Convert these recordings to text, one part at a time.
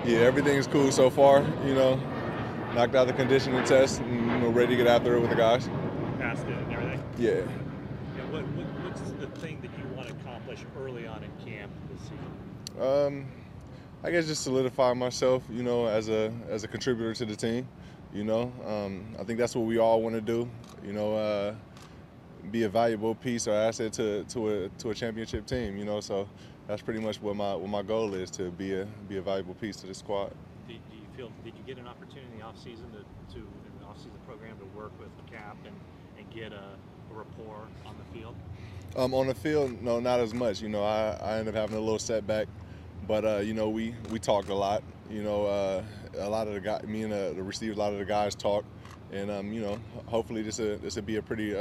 Yeah, everything's cool so far. Knocked out the conditioning test and ready to get after it with the guys. Passed it and everything. Yeah. Yeah, what's the thing that you want to accomplish early on in camp this season? Um, I guess just solidify myself, as a contributor to the team. I think that's what we all want to do. You know, uh, be a valuable piece or asset to a championship team. So that's pretty much what my goal is, to be a valuable piece to the squad. Do you feel did you get an opportunity in the off season to in the off season program to work with Cap and get a rapport on the field? On the field, no, not as much. I ended up having a little setback, but we talked a lot. A lot of the guys, me and the receiver, a lot of the guys talk, and hopefully this will be a pretty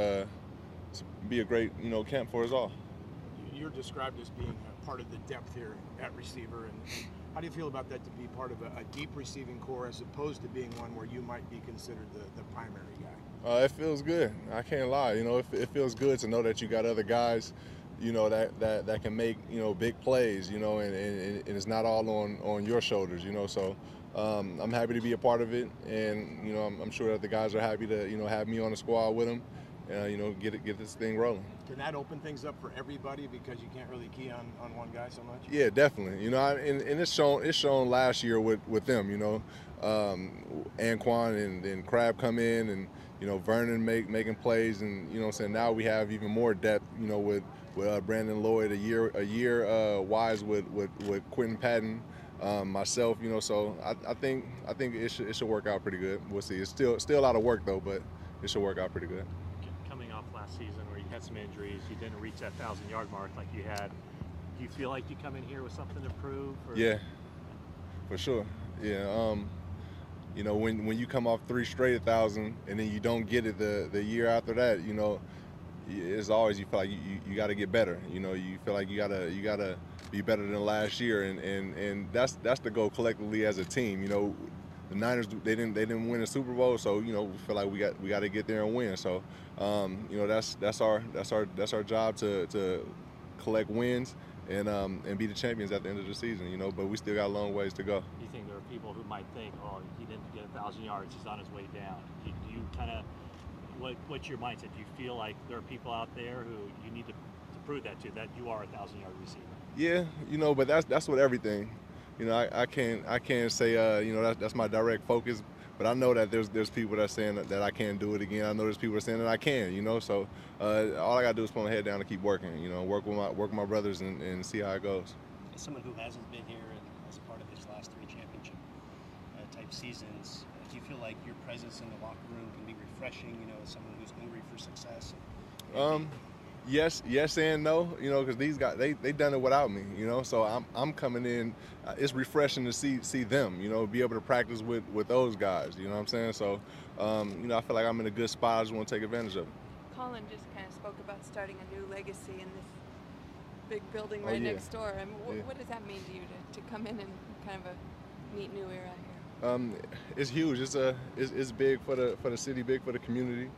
be a great camp for us all. You're described as being a part of the depth here at receiver, and how do you feel about that, to be part of a deep receiving core as opposed to being one where you might be considered the primary guy? It feels good. I can't lie. It feels good to know that you got other guys, that can make big plays. And it's not all on your shoulders. So I'm happy to be a part of it, and I'm sure that the guys are happy to have me on the squad with them. Get this thing rolling. Can that open things up for everybody, because you can't really key on one guy so much? Yeah, definitely. And it's shown last year with them. Anquan and then Crab come in, and Vernon making plays, and now we have even more depth. With Brandon Lloyd a year wise with Quentin Patton, myself. So I think it should work out pretty good. We'll see. It's still a lot of work though, but it should work out pretty good. Coming off last season where you had some injuries, you didn't reach that 1,000-yard mark like you had. Do you feel like you come in here with something to prove? Or? Yeah, for sure. Yeah. When you come off 3 straight 1,000 and then you don't get it the year after that, it's always, you feel like you got to get better. You feel like you gotta be better than last year, and that's the goal collectively as a team. The Niners, they didn't win a Super Bowl, so we feel like we got to get there and win. So that's our job to collect wins and be the champions at the end of the season. But we still got a long ways to go. Do you think there are people who might think, oh, he didn't get 1,000 yards, he's on his way down? Do you kind of, what's your mindset? Do you feel like there are people out there who you need to prove that to, that you are a 1,000-yard receiver? Yeah, but that's what everything. I can't say that's my direct focus, but I know that there's people that are saying that I can't do it again. I know there's people that are saying that I can. So all I gotta do is put my head down and keep working. Work with my brothers and see how it goes. As someone who hasn't been here and as part of his last 3 championship type seasons, do you feel like your presence in the locker room can be refreshing? As someone who's hungry for success. Yes and no, because these guys they done it without me, So I'm coming in. It's refreshing to see them, be able to practice with those guys. You know what I'm saying? So, I feel like I'm in a good spot. I just want to take advantage of it. Colin just kind of spoke about starting a new legacy in this big building right next door. I mean, what does that mean to you to come in kind of a neat new era here? It's huge. It's big for the city, big for the community.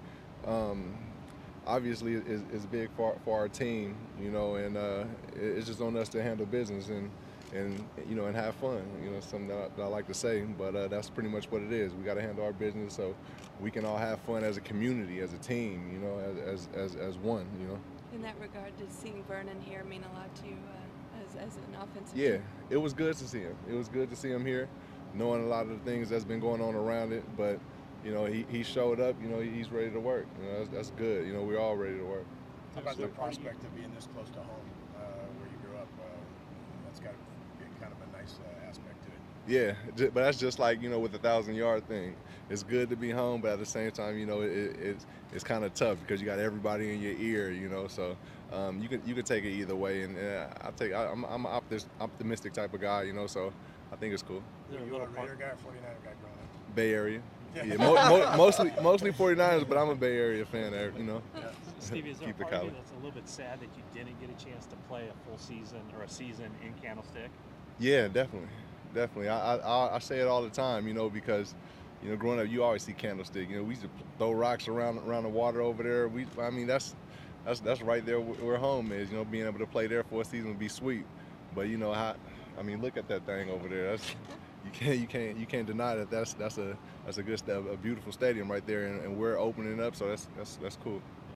Obviously, it's big for our team, and it's just on us to handle business and have fun. Something that I like to say, but that's pretty much what it is. We got to handle our business so we can all have fun as a community, as a team, as one. In that regard, does seeing Vernon here mean a lot to you as an offensive Yeah, team? it was good to see him. It was good to see him here, knowing a lot of the things that's been going on around it, but. He showed up. He's ready to work. That's good. We're all ready to work. How about the prospect of being this close to home, where you grew up? That's got to be kind of a nice aspect to it. Yeah, but that's just like with the 1,000-yard thing. It's good to be home, but at the same time, it's kind of tough because you got everybody in your ear. So you can take it either way, and I'm an optimistic type of guy. So I think it's cool. Were you a Raider guy or 49er guy growing up? Bay Area. Yeah, mostly 49ers, but I'm a Bay Area fan. Stevie, is there a Keep the part of you college. that's a little bit sad that you didn't get a chance to play a full season or a season in Candlestick? Yeah, definitely. I say it all the time, because growing up, you always see Candlestick. We used to throw rocks around the water over there. That's right there where home is. Being able to play there for a season would be sweet. But look at that thing over there. you can't deny that that's a good a beautiful stadium right there, and we're opening up, so that's cool.